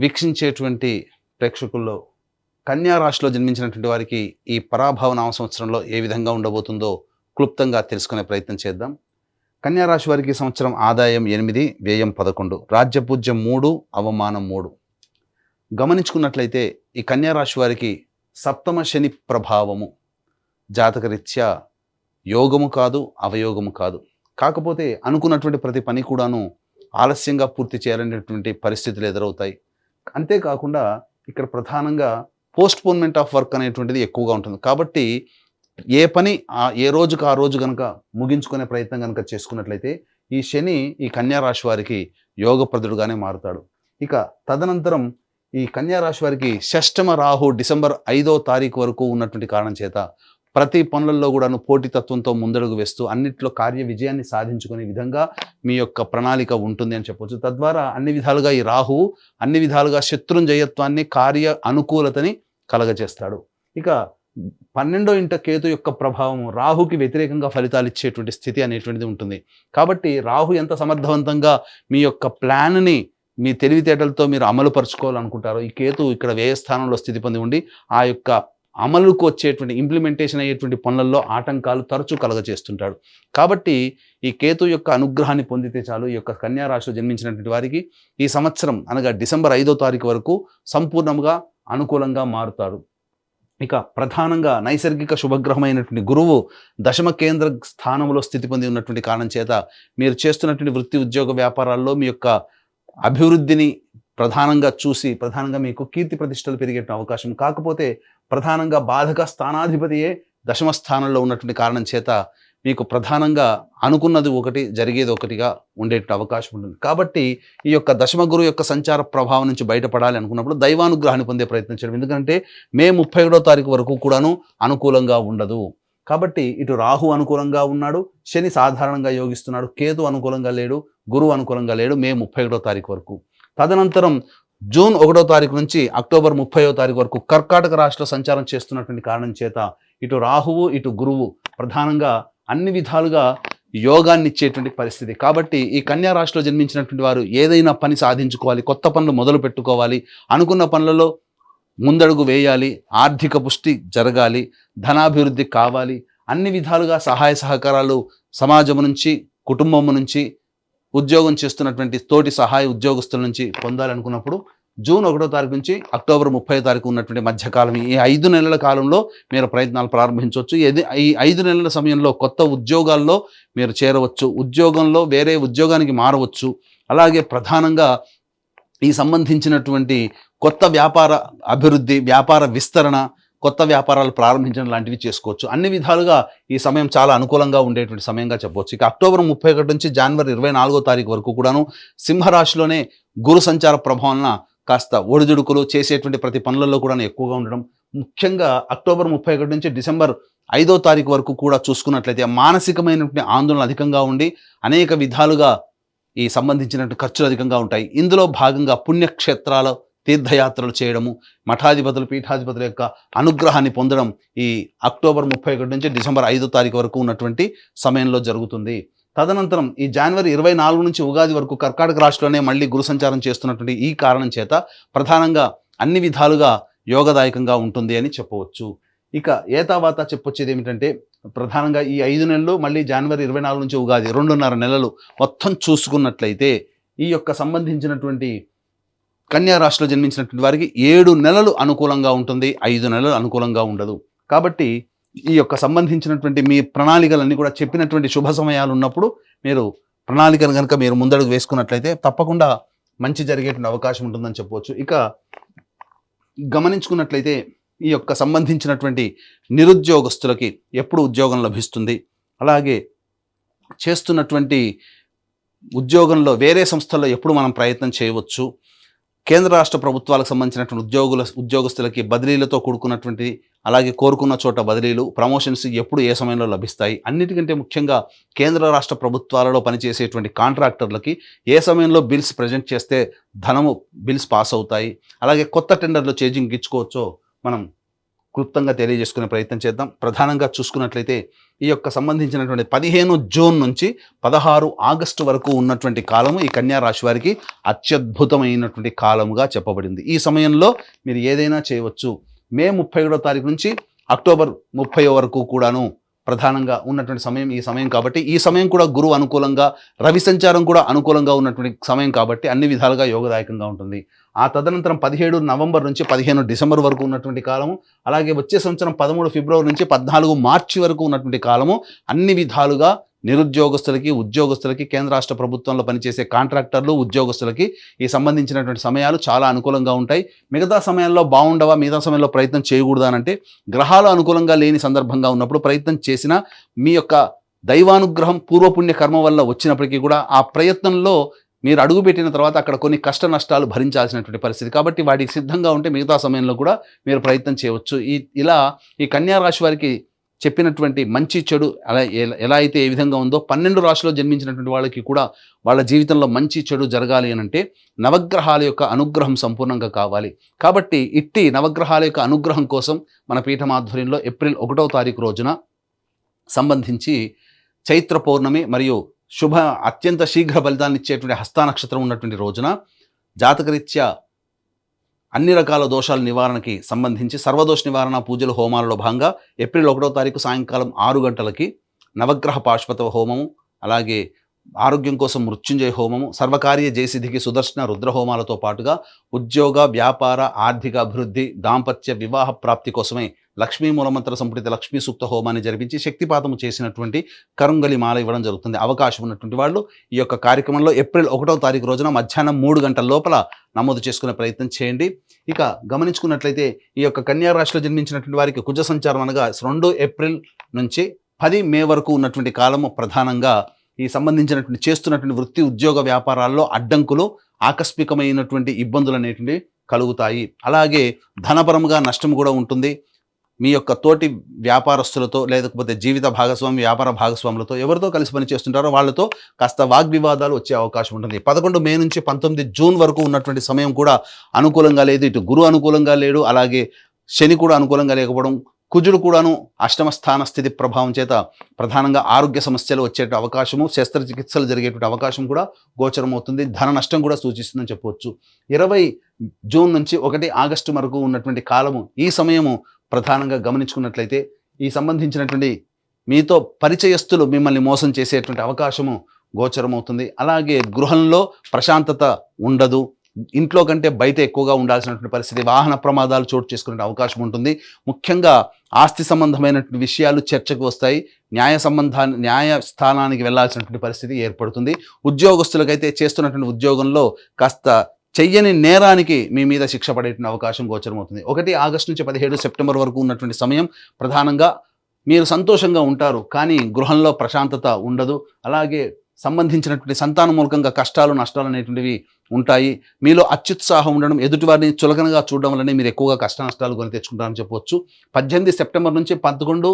వీక్షించేటువంటి ప్రేక్షకుల్లో కన్యా రాశిలో జన్మించినటువంటి వారికి ఈ పరాభవ నామ సంవత్సరంలో ఏ విధంగా ఉండబోతుందో క్లుప్తంగా తెలుసుకునే ప్రయత్నం చేద్దాం. కన్యా రాశి వారికి ఈ సంవత్సరం ఆదాయం 8, వ్యయం 11, రాజ్యపూజ్యం 3, అవమానం 3. గమనించుకున్నట్లయితే ఈ కన్యా రాశి వారికి సప్తమ శని ప్రభావము జాతకరీత్యా యోగము కాదు, అవయోగము కాదు. కాకపోతే అనుకున్నటువంటి ప్రతి పని కూడాను ఆలస్యంగా పూర్తి చేయాలనేటువంటి పరిస్థితులు ఎదురవుతాయి. అంతేకాకుండా ఇక్కడ ప్రధానంగా పోస్ట్పోన్మెంట్ ఆఫ్ వర్క్ అనేటువంటిది ఎక్కువగా ఉంటుంది. కాబట్టి ఏ పని ఏ రోజుకు ఆ రోజు కనుక ముగించుకునే ప్రయత్నం కనుక చేసుకున్నట్లయితే ఈ శని ఈ కన్యా రాశి వారికి యోగప్రదుడుగానే మారుతాడు. ఇక తదనంతరం ఈ కన్యా రాశి వారికి షష్టమ రాహు డిసెంబర్ 5వ తారీఖు వరకు ఉన్నటువంటి కారణం చేత ప్రతి పనులలో కూడాను పోటీతత్వంతో ముందడుగు వేస్తూ అన్నిట్లో కార్య విజయాన్ని సాధించుకునే విధంగా మీ యొక్క ప్రణాళిక ఉంటుంది అని చెప్పొచ్చు. తద్వారా అన్ని విధాలుగా ఈ రాహువు అన్ని విధాలుగా శత్రుంజయత్వాన్ని, కార్య అనుకూలతని కలగజేస్తాడు. ఇక 12వ ఇంట కేతు యొక్క ప్రభావం రాహుకి వ్యతిరేకంగా ఫలితాలు ఇచ్చేటువంటి స్థితి అనేటువంటిది ఉంటుంది. కాబట్టి రాహు ఎంత సమర్థవంతంగా మీ యొక్క ప్లాన్ని మీ తెలివితేటలతో మీరు అమలు పరుచుకోవాలనుకుంటారో ఈ కేతు ఇక్కడ వ్యయస్థానంలో స్థితి పొంది ఉండి ఆ యొక్క అమలుకు వచ్చేటువంటి ఇంప్లిమెంటేషన్ అయ్యేటువంటి పనులలో ఆటంకాలు తరచూ కలగజేస్తుంటాడు. కాబట్టి ఈ కేతు యొక్క అనుగ్రహాన్ని పొందితే చాలు ఈ యొక్క కన్యా రాశిలో జన్మించినటువంటి వారికి ఈ సంవత్సరం అనగా డిసెంబర్ 5వ తారీఖు వరకు సంపూర్ణంగా అనుకూలంగా మారుతాడు. ఇక ప్రధానంగా నైసర్గిక శుభగ్రహమైనటువంటి గురువు దశమ కేంద్ర స్థానంలో స్థితి పొంది ఉన్నటువంటి కారణం చేత మీరు చేస్తున్నటువంటి వృత్తి, ఉద్యోగ, వ్యాపారాల్లో మీ యొక్క అభివృద్ధిని ప్రధానంగా చూసి ప్రధానంగా మీకు కీర్తి ప్రతిష్టలు పెరిగే అవకాశం. కాకపోతే ప్రధానంగా బాధక స్థానాధిపతియే దశమ స్థానంలో ఉన్నటువంటి కారణం చేత మీకు ప్రధానంగా అనుకున్నది ఒకటి జరిగేది ఒకటిగా ఉండే అవకాశం ఉంటుంది. కాబట్టి ఈ యొక్క దశమ గురువు యొక్క సంచార ప్రభావం నుంచి బయటపడాలి అనుకున్నప్పుడు దైవానుగ్రహాన్ని పొందే ప్రయత్నం చేయడం. ఎందుకంటే మే 31వ తారీఖు వరకు కూడాను అనుకూలంగా ఉండదు. కాబట్టి ఇటు రాహు అనుకూలంగా ఉన్నాడు, శని సాధారణంగా యోగిస్తున్నాడు, కేతు అనుకూలంగా లేడు, గురువు అనుకూలంగా లేడు మే 31వ తారీఖు వరకు. తదనంతరం జూన్ 1వ తారీఖు నుంచి అక్టోబర్ 30వ తారీఖు వరకు కర్కాటక రాశిలో సంచారం చేస్తున్నటువంటి కారణం చేత ఇటు రాహువు ఇటు గురువు ప్రధానంగా అన్ని విధాలుగా యోగాన్ని ఇచ్చేటువంటి పరిస్థితి. కాబట్టి ఈ కన్యా రాశిలో జన్మించినటువంటి వారు ఏదైనా పని సాధించుకోవాలి, కొత్త పనులు మొదలు పెట్టుకోవాలి, అనుకున్న పనులలో ముందడుగు వేయాలి, ఆర్థిక పుష్టి జరగాలి, ధనాభివృద్ధి కావాలి, అన్ని విధాలుగా సహాయ సహకారాలు సమాజం నుంచి, కుటుంబం నుంచి, ఉద్యోగం చేస్తున్నటువంటి తోటి సహాయ ఉద్యోగస్తుల నుంచి పొందాలనుకున్నప్పుడు జూన్ 1వ తారీఖు నుంచి అక్టోబర్ 30వ తారీఖు ఉన్నటువంటి మధ్యకాలం ఈ 5 నెలల కాలంలో మీరు ప్రయత్నాలు ప్రారంభించవచ్చు. ఈ 5 నెలల సమయంలో కొత్త ఉద్యోగాల్లో మీరు చేరవచ్చు, ఉద్యోగంలో వేరే ఉద్యోగానికి మారవచ్చు. అలాగే ప్రధానంగా ఈ సంబంధించినటువంటి కొత్త వ్యాపార అభివృద్ధి, వ్యాపార విస్తరణ, కొత్త వ్యాపారాలు ప్రారంభించడం లాంటివి చేసుకోవచ్చు. అన్ని విధాలుగా ఈ సమయం చాలా అనుకూలంగా ఉండేటువంటి సమయంగా చెప్పవచ్చు. ఇక అక్టోబర్ 31 నుంచి జనవరి 24వ తారీఖు వరకు కూడాను సింహరాశిలోనే గురు సంచార ప్రభావం కాస్త ఒడిదుడుకులు చేసేటువంటి ప్రతి పనులలో కూడా ఎక్కువగా ఉండడం. ముఖ్యంగా అక్టోబర్ 31 నుంచి డిసెంబర్ 5వ తారీఖు వరకు కూడా చూసుకున్నట్లయితే మానసికమైనటువంటి ఆందోళన అధికంగా ఉండి అనేక విధాలుగా ఈ సంబంధించినటువంటి ఖర్చులు అధికంగా ఉంటాయి. ఇందులో భాగంగా పుణ్యక్షేత్రాల తీర్థయాత్రలు చేయడము, మఠాధిపతులు, పీఠాధిపతుల యొక్క అనుగ్రహాన్ని పొందడం ఈ అక్టోబర్ 31 నుంచి డిసెంబర్ 5వ తారీఖు వరకు ఉన్నటువంటి సమయంలో జరుగుతుంది. తదనంతరం ఈ జనవరి 24 నుంచి ఉగాది వరకు కర్కాటక రాశిలోనే మళ్ళీ గురు సంచారం చేస్తున్నటువంటి ఈ కారణం చేత ప్రధానంగా అన్ని విధాలుగా యోగదాయకంగా ఉంటుంది అని చెప్పవచ్చు. ఇక ఏతావాత చెప్పొచ్చేది ఏమిటంటే ప్రధానంగా ఈ 5 నెలలు మళ్ళీ జనవరి 24 నుంచి ఉగాది 2.5 నెలలు మొత్తం చూసుకున్నట్లయితే ఈ యొక్క సంబంధించినటువంటి కన్యా రాశిలో జన్మించినటువంటి వారికి 7 నెలలు అనుకూలంగా ఉంటుంది, 5 నెలలు అనుకూలంగా ఉండదు. కాబట్టి ఈ యొక్క సంబంధించినటువంటి మీ ప్రణాళికలన్నీ కూడా చెప్పినటువంటి శుభ సమయాలు ఉన్నప్పుడు మీరు ప్రణాళికను కనుక మీరు ముందడుగు వేసుకున్నట్లయితే తప్పకుండా మంచి జరిగేటువంటి అవకాశం ఉంటుందని చెప్పవచ్చు. ఇక గమనించుకున్నట్లయితే ఈ యొక్క సంబంధించినటువంటి నిరుద్యోగస్తులకి ఎప్పుడు ఉద్యోగం లభిస్తుంది, అలాగే చేస్తున్నటువంటి ఉద్యోగంలో వేరే సంస్థల్లో ఎప్పుడు మనం ప్రయత్నం చేయవచ్చు, కేంద్ర రాష్ట్ర ప్రభుత్వాలకు సంబంధించినటువంటి ఉద్యోగస్తులకి బదిలీలతో కూడుకున్నటువంటి అలాగే కోరుకున్న చోట బదిలీలు, ప్రమోషన్స్ ఎప్పుడు ఏ సమయంలో లభిస్తాయి, అన్నిటికంటే ముఖ్యంగా కేంద్ర రాష్ట్ర ప్రభుత్వాలలో పనిచేసేటువంటి కాంట్రాక్టర్లకి ఏ సమయంలో బిల్స్ ప్రజెంట్ చేస్తే బిల్స్ పాస్ అవుతాయి, అలాగే కొత్త టెండర్లు చేంజింగ్ ఇచ్చుకోవచ్చో మనం క్లుప్తంగా తెలియజేసుకునే ప్రయత్నం చేద్దాం. ప్రధానంగా చూసుకున్నట్లయితే ఈ యొక్క సంబంధించినటువంటి 15 జూన్ నుంచి 16 ఆగస్టు వరకు ఉన్నటువంటి కాలము ఈ కన్యా రాశి వారికి అత్యద్భుతమైనటువంటి కాలముగా చెప్పబడింది. ఈ సమయంలో మీరు ఏదైనా చేయవచ్చు. మే 31వ తారీఖు నుంచి అక్టోబర్ 30 వరకు కూడాను ప్రధానంగా ఉన్నటువంటి సమయం ఈ సమయం కాబట్టి, ఈ సమయం కూడా గురువు అనుకూలంగా, రవి సంచారం కూడా అనుకూలంగా ఉన్నటువంటి సమయం కాబట్టి అన్ని విధాలుగా యోగదాయకంగా ఉంటుంది. ఆ తదనంతరం 17 నవంబర్ నుంచి 15 డిసెంబర్ వరకు ఉన్నటువంటి కాలము, అలాగే వచ్చే సంవత్సరం 13 ఫిబ్రవరి నుంచి 14 మార్చి వరకు ఉన్నటువంటి కాలము అన్ని విధాలుగా నిరుద్యోగస్తులకి, ఉద్యోగస్తులకి, కేంద్ర రాష్ట్ర ప్రభుత్వంలో పనిచేసే కాంట్రాక్టర్లు, ఉద్యోగస్తులకి ఈ సంబంధించినటువంటి సమయాలు చాలా అనుకూలంగా ఉంటాయి. మిగతా సమయాల్లో బాగుండవా, మిగతా సమయంలో ప్రయత్నం చేయకూడదా అంటే, గ్రహాలు అనుకూలంగా లేని సందర్భంగా ఉన్నప్పుడు ప్రయత్నం చేసినా మీ యొక్క దైవానుగ్రహం పూర్వపుణ్య కర్మ వల్ల వచ్చినప్పటికీ కూడా ఆ ప్రయత్నంలో మీరు అడుగుపెట్టిన తర్వాత అక్కడ కొన్ని కష్ట నష్టాలు భరించాల్సినటువంటి పరిస్థితి కాబట్టి వాటికి సిద్ధంగా ఉంటే మిగతా సమయంలో కూడా మీరు ప్రయత్నం చేయవచ్చు. ఇలా ఈ కన్యా రాశి వారికి చెప్పినటువంటి మంచి చెడు అలా ఎలా అయితే ఏ విధంగా ఉందో 12 రాశిలో జన్మించినటువంటి వాళ్ళకి కూడా వాళ్ళ జీవితంలో మంచి చెడు జరగాలి అని అంటే నవగ్రహాల యొక్క అనుగ్రహం సంపూర్ణంగా కావాలి. కాబట్టి ఇట్టి నవగ్రహాల యొక్క అనుగ్రహం కోసం మన పీఠం ఆధ్వర్యంలో ఏప్రిల్ 1వ తారీఖు రోజున సంబంధించి చైత్ర పౌర్ణమి మరియు శుభ అత్యంత శీఘ్ర ఫలితాన్ని ఇచ్చేటువంటి హస్త నక్షత్రం ఉన్నటువంటి రోజున జాతకరీత్యా అన్ని రకాల దోషాల నివారణకి సంబంధించి సర్వదోష నివారణ పూజలు హోమాలలో భాగంగా ఏప్రిల్ 1వ తారీఖు సాయంకాలం 6 గంటలకి నవగ్రహ పాశుపత హోమము, అలాగే ఆరోగ్యం కోసం మృత్యుంజయ హోమము, సర్వకార్య జయసిద్ధికి సుదర్శన రుద్ర హోమాలతో పాటుగా ఉద్యోగ, వ్యాపార, ఆర్థిక అభివృద్ధి, దాంపత్య, వివాహ ప్రాప్తి కోసమే లక్ష్మీ మూలమంత్ర సంపుటిత లక్ష్మీ సూక్త హోమాన్ని జరిపించి శక్తిపాతము చేసినటువంటి కరుంగలి మాల ఇవ్వడం జరుగుతుంది. అవకాశం ఉన్నటువంటి వాళ్ళు ఈ యొక్క కార్యక్రమంలో ఏప్రిల్ 1వ తారీఖు రోజున మధ్యాహ్నం 3 గంటల లోపల నమోదు చేసుకునే ప్రయత్నం చేయండి. ఇక గమనించుకున్నట్లయితే ఈ యొక్క కన్యా రాశిలో జన్మించినటువంటి వారికి కుజ సంచారం అనగా 2 ఏప్రిల్ నుంచి 10 మే వరకు ఉన్నటువంటి కాలము ప్రధానంగా ఈ సంబంధించినటువంటి చేస్తున్నటువంటి వృత్తి, ఉద్యోగ, వ్యాపారాల్లో అడ్డంకులు, ఆకస్మికమైనటువంటి ఇబ్బందులు అనేటువంటివి కలుగుతాయి. అలాగే ధనపరముగా నష్టం కూడా ఉంటుంది. మీ యొక్క తోటి వ్యాపారస్తులతో లేకపోతే జీవిత భాగస్వామి, వ్యాపార భాగస్వాములతో ఎవరితో కలిసి పని చేస్తుంటారో వాళ్ళతో కాస్త వాగ్వివాదాలు వచ్చే అవకాశం ఉంటుంది. 11 మే నుంచి 19 జూన్ వరకు ఉన్నటువంటి సమయం కూడా అనుకూలంగా లేదు. ఇటు గురు అనుకూలంగా లేడు, అలాగే శని కూడా అనుకూలంగా లేకపోవడం, కుజుడు కూడాను అష్టమ స్థాన స్థితి ప్రభావం చేత ప్రధానంగా ఆరోగ్య సమస్యలు వచ్చే అవకాశము, శస్త్రచికిత్సలు జరిగేటువంటి అవకాశం కూడా గోచరమవుతుంది. ధన నష్టం కూడా సూచిస్తుందని చెప్పవచ్చు. 20 జూన్ నుంచి 1 ఆగస్టు వరకు ఉన్నటువంటి కాలము, ఈ సమయము ప్రధానంగా గమనించుకున్నట్లయితే ఈ సంబంధించినటువంటి మీతో పరిచయస్తులు మిమ్మల్ని మోసం చేసేటువంటి అవకాశము గోచరమవుతుంది. అలాగే గృహంలో ప్రశాంతత ఉండదు. ఇంట్లో కంటే బయట ఎక్కువగా ఉండాల్సినటువంటి పరిస్థితి, వాహన ప్రమాదాలు చోటు చేసుకునే అవకాశం ఉంటుంది. ముఖ్యంగా ఆస్తి సంబంధమైనటువంటి విషయాలు చర్చకు వస్తాయి. న్యాయస్థానానికి వెళ్లాల్సినటువంటి పరిస్థితి ఏర్పడుతుంది. ఉద్యోగస్తులకైతే చేస్తున్నటువంటి ఉద్యోగంలో కాస్త చెయ్యని నేరానికి మీ మీద శిక్ష పడేటువంటి అవకాశం గోచరమవుతుంది. 1 ఆగస్టు నుంచి 17 సెప్టెంబర్ వరకు ఉన్నటువంటి సమయం ప్రధానంగా మీరు సంతోషంగా ఉంటారు, కానీ గృహంలో ప్రశాంతత ఉండదు. అలాగే సంబంధించినటువంటి సంతానమూలకంగా కష్టాలు, నష్టాలు అనేటువంటివి ఉంటాయి. మీలో అత్యుత్సాహం ఉండడం, ఎదుటివారిని చులకనగా చూడడం వల్లనే మీరు ఎక్కువగా కష్ట నష్టాలు కొని తెచ్చుకుంటారని చెప్పవచ్చు. 18 సెప్టెంబర్ నుంచి 11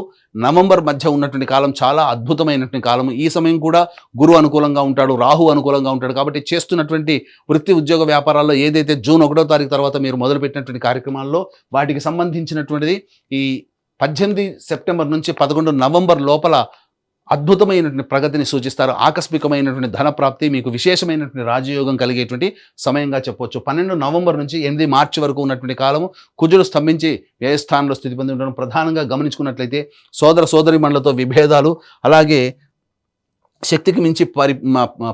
నవంబర్ మధ్య ఉన్నటువంటి కాలం చాలా అద్భుతమైనటువంటి కాలము. ఈ సమయం కూడా గురు అనుకూలంగా ఉంటాడు, రాహు అనుకూలంగా ఉంటాడు. కాబట్టి చేస్తున్నటువంటి వృత్తి, ఉద్యోగ, వ్యాపారాల్లో ఏదైతే జూన్ 1వ తారీఖు తర్వాత మీరు మొదలుపెట్టినటువంటి కార్యక్రమాల్లో వాటికి సంబంధించినటువంటిది ఈ 18 సెప్టెంబర్ నుంచి 11 నవంబర్ లోపల అద్భుతమైనటువంటి ప్రగతిని సూచిస్తారు. ఆకస్మికమైనటువంటి ధనప్రాప్తి, మీకు విశేషమైనటువంటి రాజయోగం కలిగేటువంటి సమయంగా చెప్పవచ్చు. 12 నవంబర్ నుంచి 8 మార్చి వరకు ఉన్నటువంటి కాలము కుజుడు స్తంభించి వ్యయస్థానంలో స్థితి పొంది ఉండడం. ప్రధానంగా గమనించుకున్నట్లయితే సోదర సోదరిమణులతో విభేదాలు, అలాగే శక్తికి మించి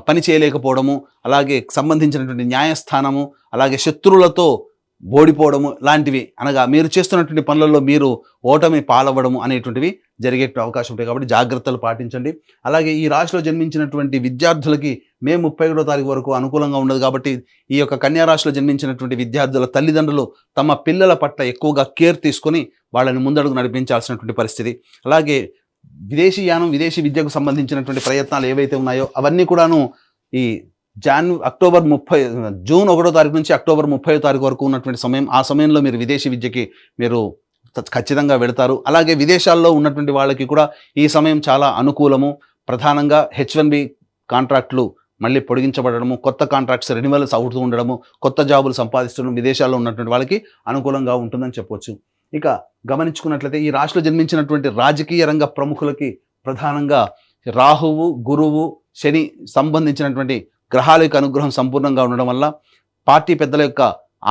పని చేయలేకపోవడము, అలాగే సంబంధించినటువంటి న్యాయస్థానము, అలాగే శత్రువులతో ఓడిపోవడము లాంటివి, అనగా మీరు చేస్తున్నటువంటి పనులలో మీరు ఓటమి పాలవ్వడము అనేటువంటివి జరిగే అవకాశం ఉంటాయి. కాబట్టి జాగ్రత్తలు పాటించండి. అలాగే ఈ రాశిలో జన్మించినటువంటి విద్యార్థులకి మే 31వ తారీఖు వరకు అనుకూలంగా ఉండదు. కాబట్టి ఈ యొక్క కన్యా రాశిలో జన్మించినటువంటి విద్యార్థుల తల్లిదండ్రులు తమ పిల్లల పట్ల ఎక్కువగా కేర్ తీసుకొని వాళ్ళని ముందడుగు నడిపించాల్సినటువంటి పరిస్థితి. అలాగే విదేశీ యానం, విదేశీ విద్యకు సంబంధించినటువంటి ప్రయత్నాలు ఏవైతే ఉన్నాయో అవన్నీ కూడాను ఈ జూన్ 1వ తారీఖు నుంచి అక్టోబర్ 30వ తారీఖు వరకు ఉన్నటువంటి సమయం, ఆ సమయంలో మీరు విదేశీ విద్యకి మీరు ఖచ్చితంగా వెళతారు. అలాగే విదేశాల్లో ఉన్నటువంటి వాళ్ళకి కూడా ఈ సమయం చాలా అనుకూలము. ప్రధానంగా H1B కాంట్రాక్టులు మళ్ళీ పొడిగించబడము, కొత్త కాంట్రాక్ట్స్ రెన్యువల్స్ అవుతూ ఉండడము, కొత్త జాబులు సంపాదిస్తుండడం విదేశాల్లో ఉన్నటువంటి వాళ్ళకి అనుకూలంగా ఉంటుందని చెప్పవచ్చు. ఇక గమనించుకున్నట్లయితే ఈ రాశిలో జన్మించినటువంటి రాజకీయ రంగ ప్రముఖులకి ప్రధానంగా రాహువు, గురువు, శని సంబంధించినటువంటి గ్రహాల యొక్క అనుగ్రహం సంపూర్ణంగా ఉండడం వల్ల పార్టీ పెద్దల యొక్క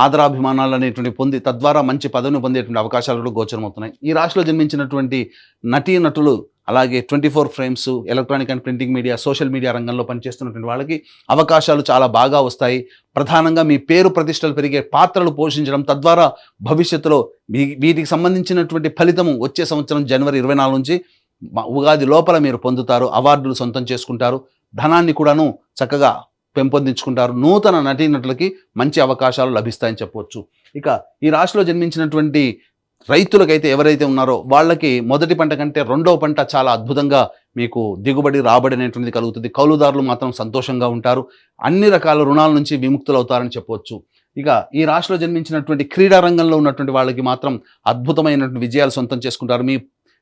ఆదరాభిమానాలు అనేటువంటి పొంది తద్వారా మంచి పదవిని పొందేటువంటి అవకాశాలు కూడా గోచరమవుతున్నాయి. ఈ రాశిలో జన్మించినటువంటి నటీనటులు, అలాగే 24 frames, electronic and printing media, social media రంగంలో పనిచేస్తున్నటువంటి వాళ్ళకి అవకాశాలు చాలా బాగా వస్తాయి. ప్రధానంగా మీ పేరు ప్రతిష్టలు పెరిగే పాత్రలు పోషించడం, తద్వారా భవిష్యత్తులో వీటికి సంబంధించినటువంటి ఫలితము వచ్చే సంవత్సరం జనవరి 24 నుంచి ఉగాది లోపల మీరు పొందుతారు. అవార్డులు సొంతం చేసుకుంటారు. ధనాన్ని కూడాను చక్కగా పెంపొందించుకుంటారు. నూతన నటీనటులకి మంచి అవకాశాలు లభిస్తాయని చెప్పవచ్చు. ఇక ఈ రాశిలో జన్మించినటువంటి రైతులకైతే ఎవరైతే ఉన్నారో వాళ్ళకి మొదటి పంట కంటే రెండవ పంట చాలా అద్భుతంగా మీకు దిగుబడి, రాబడి అనేటువంటిది కలుగుతుంది. కౌలుదారులు మాత్రం సంతోషంగా ఉంటారు. అన్ని రకాల రుణాల నుంచి విముక్తులు అవుతారని చెప్పవచ్చు. ఇక ఈ రాశిలో జన్మించినటువంటి క్రీడా రంగంలో ఉన్నటువంటి వాళ్ళకి మాత్రం అద్భుతమైనటువంటి విజయాలు సొంతం చేసుకుంటారు.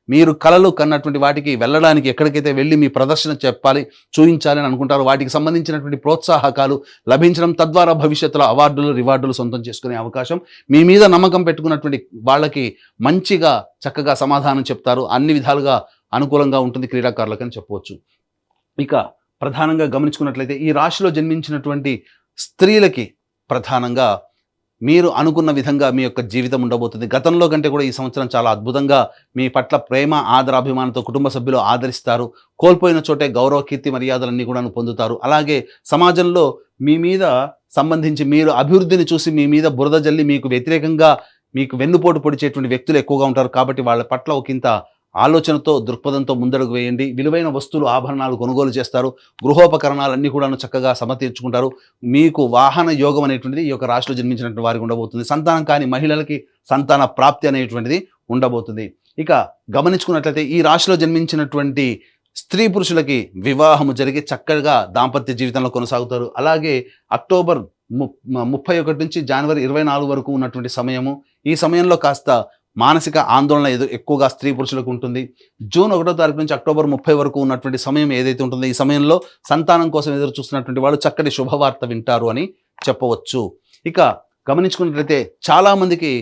మీరు కలలు కన్నటువంటి వాటికి వెళ్ళడానికి, ఎక్కడికైతే వెళ్ళి మీ ప్రదర్శన చెప్పాలి, చూపించాలని అనుకుంటారు, వాటికి సంబంధించినటువంటి ప్రోత్సాహకాలు లభించడం, తద్వారా భవిష్యత్తులో అవార్డులు, రివార్డులు సొంతం చేసుకునే అవకాశం, మీ మీద నమ్మకం పెట్టుకున్నటువంటి వాళ్ళకి మంచిగా చక్కగా సమాధానం చెప్తారు. అన్ని విధాలుగా అనుకూలంగా ఉంటుంది క్రీడాకారులకు అని చెప్పవచ్చు. ఇక ప్రధానంగా గమనించుకున్నట్లయితే ఈ రాశిలో జన్మించినటువంటి స్త్రీలకి ప్రధానంగా మీరు అనుకున్న విధంగా మీ యొక్క జీవితం ఉండబోతుంది. గతంలో కంటే కూడా ఈ సంవత్సరం చాలా అద్భుతంగా మీ పట్ల ప్రేమ, ఆదరాభిమానంతో కుటుంబ సభ్యులు ఆదరిస్తారు. కోల్పోయిన చోటే గౌరవ, కీర్తి, మర్యాదలన్నీ కూడా పొందుతారు. అలాగే సమాజంలో మీ మీద సంబంధించి మీరు అభివృద్ధిని చూసి మీ మీద బురద జల్లి మీకు వ్యతిరేకంగా మీకు వెన్నుపోటు పొడిచేటువంటి వ్యక్తులు ఎక్కువగా ఉంటారు. కాబట్టి వాళ్ళ పట్ల ఒకంత ఆలోచనతో, దృక్పథంతో ముందడుగు వేయండి. విలువైన వస్తువులు, ఆభరణాలు కొనుగోలు చేస్తారు. గృహోపకరణాలన్నీ కూడా చక్కగా సమతీర్చుకుంటారు. మీకు వాహన యోగం అనేటువంటిది ఈ యొక్క రాశిలో జన్మించినటువంటి వారికి ఉండబోతుంది. సంతానం కాని మహిళలకి సంతాన ప్రాప్తి అనేటువంటిది ఉండబోతుంది. ఇక గమనించుకున్నట్లయితే ఈ రాశిలో జన్మించినటువంటి స్త్రీ పురుషులకి వివాహము జరిగి చక్కగా దాంపత్య జీవితంలో కొనసాగుతారు. అలాగే అక్టోబర్ 31 నుంచి జనవరి 24 వరకు ఉన్నటువంటి సమయము, ఈ సమయంలో కాస్త మానసిక ఆందోళన ఎక్కువగా స్త్రీ పురుషులకు ఉంటుంది. జూన్ 1వ తారీఖు నుంచి అక్టోబర్ 30 వరకు ఉన్నటువంటి సమయం ఏదైతే ఉంటుందో, ఈ సమయంలో సంతానం కోసం ఎదురు చూస్తున్నటువంటి వాళ్ళు చక్కటి శుభవార్త వింటారు అని చెప్పవచ్చు. ఇక గమనించుకున్నట్లయితే చాలామందికి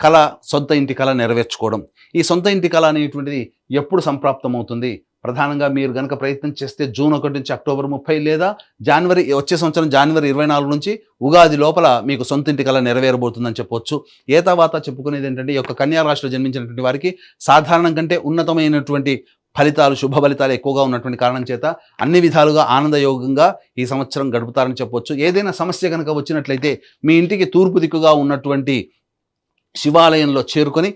కళ, సొంత ఇంటి కళ నెరవేర్చుకోవడం. ఈ సొంత ఇంటి కళ అనేటువంటిది ఎప్పుడు సంప్రాప్తమవుతుంది? ప్రధానంగా మీరు కనుక ప్రయత్నం చేస్తే జూన్ 1 నుంచి అక్టోబర్ 30 లేదా వచ్చే సంవత్సరం జనవరి 24 నుంచి ఉగాది లోపల మీకు సొంత ఇంటి కళ నెరవేరబోతుందని చెప్పవచ్చు. తర్వాత చెప్పుకునేది ఏంటంటే, ఈ యొక్క కన్యా రాశిలో జన్మించినటువంటి వారికి సాధారణం కంటే ఉన్నతమైనటువంటి ఫలితాలు, శుభ ఫలితాలు ఎక్కువగా ఉన్నటువంటి కారణం చేత అన్ని విధాలుగా ఆనందయోగంగా ఈ సంవత్సరం గడుపుతారని చెప్పవచ్చు. ఏదైనా సమస్య కనుక వచ్చినట్లయితే మీ ఇంటికి తూర్పు దిక్కుగా ఉన్నటువంటి శివాలయంలో చేరుకొని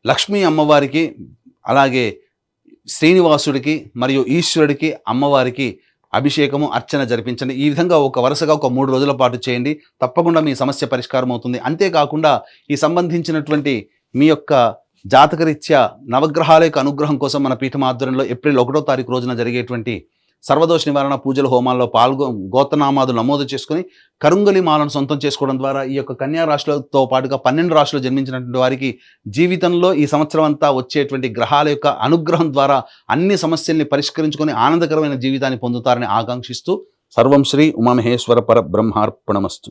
లక్ష్మీ అమ్మవారికి, అలాగే శ్రీనివాసుడికి మరియు ఈశ్వరుడికి, అమ్మవారికి అభిషేకము, అర్చన జరిపించండి. ఈ విధంగా వరుసగా 3 రోజుల పాటు చేయండి. తప్పకుండా మీ సమస్య పరిష్కారం అవుతుంది. అంతేకాకుండా ఈ సంబంధించినటువంటి మీ యొక్క జాతకరీత్యా నవగ్రహాల యొక్క అనుగ్రహం కోసం మన పీఠం ఆధ్వర్యంలో ఏప్రిల్ 1వ తారీఖు రోజున జరిగేటువంటి సర్వదోష నివారణ పూజల హోమాల్లో గోత్రనామాదులు నమోదు చేసుకుని కరుంగలి మాలను సొంతం చేసుకోవడం ద్వారా ఈ యొక్క కన్యా రాశులతో పాటుగా 12 రాశులు జన్మించినటువంటి వారికి జీవితంలో ఈ సంవత్సరం అంతా వచ్చేటువంటి గ్రహాల యొక్క అనుగ్రహం ద్వారా అన్ని సమస్యల్ని పరిష్కరించుకొని ఆనందకరమైన జీవితాన్ని పొందుతారని ఆకాంక్షిస్తూ సర్వం శ్రీ ఉమామహేశ్వర పరబ్రహ్మార్పణమస్తు.